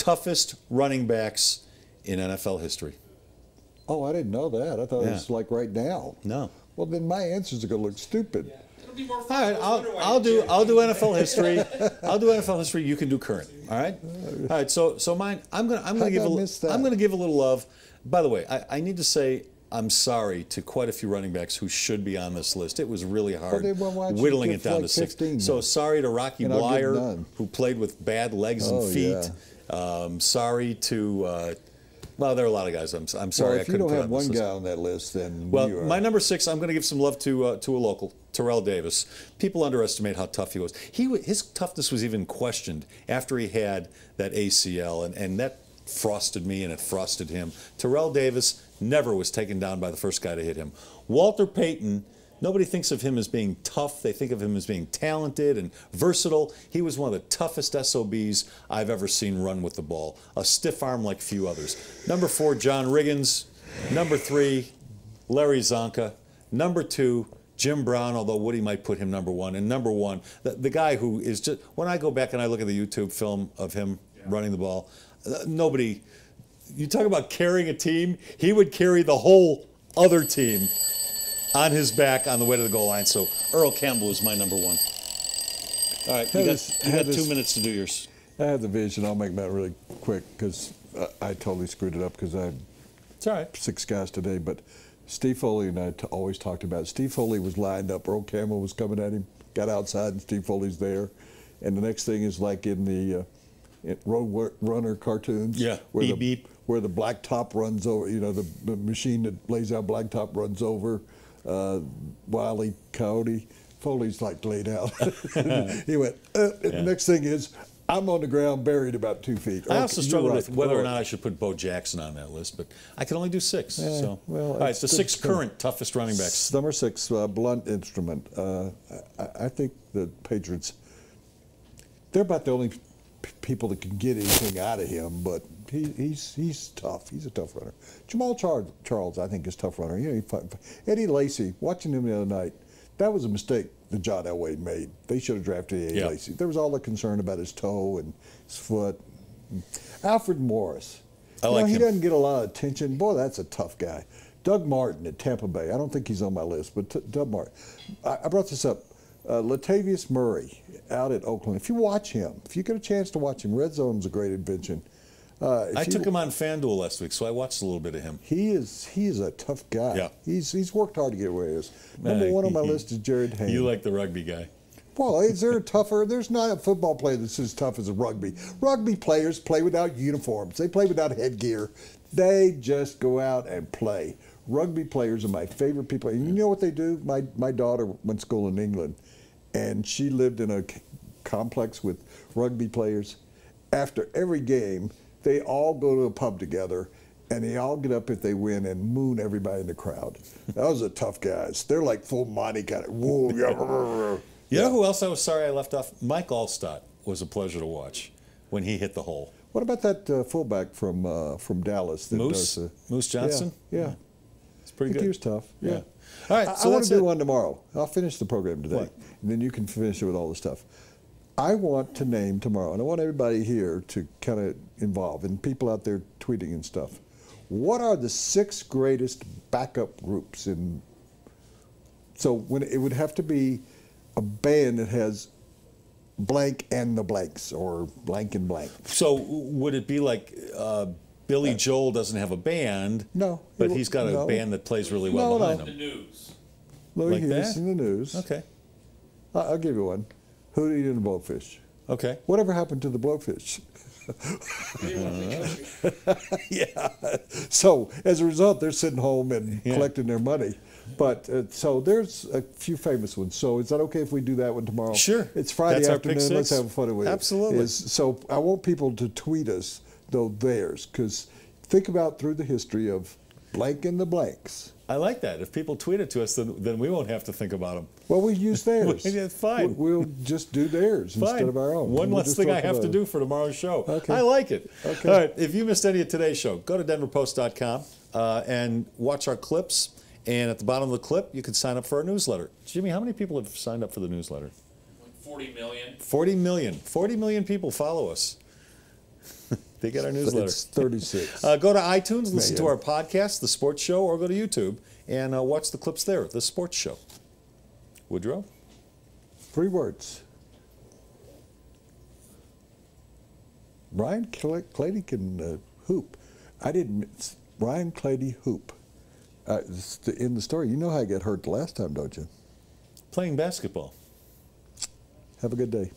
toughest running backs in NFL history. Oh, I didn't know that. I thought it was like right now. No. Well, then my answers are going to look stupid. Yeah. It'll be more All fun. right, I'll do NFL history. I'll do NFL history. You can do current. All right. All right. So mine. I'm gonna give a little love. By the way, I need to say I'm sorry to quite a few running backs who should be on this list. It was really hard whittling it down to 6. So sorry to Rocky Blyer, who played with bad legs and feet. Yeah. Sorry to. Well, there are a lot of guys. I'm sorry. Well, if you don't have one guy on that list, then my number 6. I'm going to give some love to a local, Terrell Davis. People underestimate how tough he was. His toughness was even questioned after he had that ACL, and that frosted me and it frosted him. Terrell Davis never was taken down by the first guy to hit him. Walter Payton. Nobody thinks of him as being tough. They think of him as being talented and versatile. He was one of the toughest SOBs I've ever seen run with the ball. A stiff arm like few others. Number 4, John Riggins. Number 3, Larry Zonka. Number 2, Jim Brown, although Woody might put him number 1. And number 1, the guy who is just, when I go back and I look at the YouTube film of him running the ball, nobody, you talk about carrying a team, he would carry the whole other team on his back on the way to the goal line. So Earl Campbell is my number 1. All right, you got 2 minutes to do yours. I have the vision. I'll make that really quick because I totally screwed it up because I had 6 guys today. But Steve Foley and I always talked about it. Steve Foley was lined up. Earl Campbell was coming at him, got outside, and Steve Foley's there. And the next thing is like in the Road Runner cartoons. Yeah, beep, beep. Where the blacktop runs over, the machine that lays out blacktop runs over. Wile E. Coyote. Foley's like laid out. He went, the next thing is, I'm on the ground buried about 2 feet. I also struggled with whether or not I should put Bo Jackson on that list, but I can only do 6. So, all right, the 6 current toughest running backs. Number 6, blunt instrument. I think the Patriots, they're about the only people that can get anything out of him, but he's tough. He's a tough runner. Jamal Charles, I think, is a tough runner. Eddie Lacy, watching him the other night, that was a mistake that John Elway made. They should have drafted Eddie Lacy. There was all the concern about his toe and his foot. Alfred Morris. I like him. He doesn't get a lot of attention. Boy, that's a tough guy. Doug Martin at Tampa Bay. I don't think he's on my list, but Doug Martin. I brought this up. Latavius Murray out at Oakland. If you watch him, if you get a chance to watch him, Red Zone's a great invention. I took him on FanDuel last week, so I watched a little bit of him. He is a tough guy. Yeah. He's worked hard to get where he is. Number 1 on my list is Jared Hayne. You like the rugby guy. Well, is there a tougher? There's not a football player that's as tough as a rugby. Rugby players play without uniforms. They play without headgear. They just go out and play. Rugby players are my favorite people. And you know what they do? My daughter went to school in England, and she lived in a complex with rugby players. After every game, they all go to a pub together, and they all get up if they win and moon everybody in the crowd. Those are tough guys. They're like full Monty kind of. Whoa, You know who else I was sorry I left off? Mike Allstott was a pleasure to watch when he hit the hole. What about that fullback from Dallas? That Moose Johnson? Yeah. It's pretty good. He was tough. Yeah. All right, so I want to do one tomorrow. I'll finish the program today, and then you can finish it with all the stuff. I want to name tomorrow, and I want everybody here to kind of involve, and people out there tweeting and stuff. What are the 6 greatest backup groups in? So when it would have to be a band that has blank and the blanks, or blank and blank. So would it be like Billy Joel doesn't have a band? No, but he's got a band that plays really well behind him. The News. Louis Like Hughes that? in the News. Okay. I'll give you one. Hootie and the Blowfish. Okay. Whatever happened to the Blowfish? Yeah. So as a result, they're sitting home and collecting their money. But so there's a few famous ones. So is that okay if we do that one tomorrow? Sure. It's Friday That's our afternoon. pick 6. Let's have fun with it. Absolutely. So I want people to tweet us theirs, because think about through the history of blank and the blanks. I like that. If people tweet it to us, then we won't have to think about them. Well, we use theirs. Yeah, fine. We'll just do theirs instead of our own. One less thing I have to do for tomorrow's show. Okay. I like it. Okay. All right. If you missed any of today's show, go to denverpost.com and watch our clips. And at the bottom of the clip, you can sign up for our newsletter. Jimmy, how many people have signed up for the newsletter? Like 40 million. 40 million. 40 million people follow us. They get our newsletter. It's 36. Go to iTunes, listen to Yeah. our podcast, The Sports Show, or go to YouTube and watch the clips there, The Sports Show. Woodrow? 3 words. Ryan Clady can hoop. Ryan Clady hoop. In the story, you know how I got hurt the last time, don't you? Playing basketball. Have a good day.